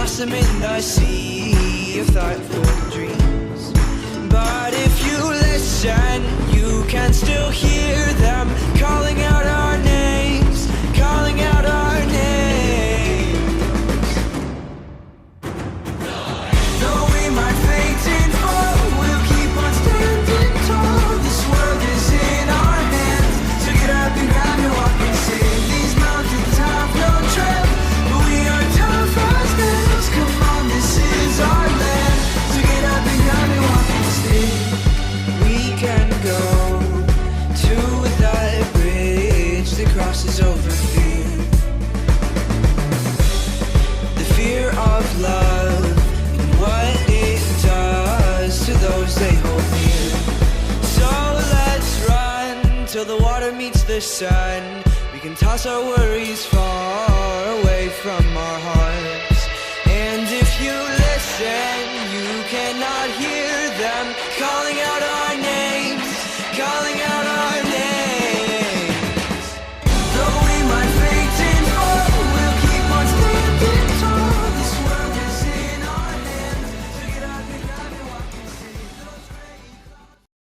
blossom in the sea of thoughtful dreams. But if you listen, you can still hear them calling out our names, calling out our names. Though we might faint and fall, we'll keep on standing tall. This world is in our hands, so get up and grab your walk and sing. These mountains have no trail, but we are tough as nails. Come on, this is our land, so get up and grab your walk and sing. We can go to that bridge that crosses over fear, the fear of love and what it does to those they hold near. So let's run till the water meets the sun. We can toss our worries far away from our hearts. And if you listen, you cannot hear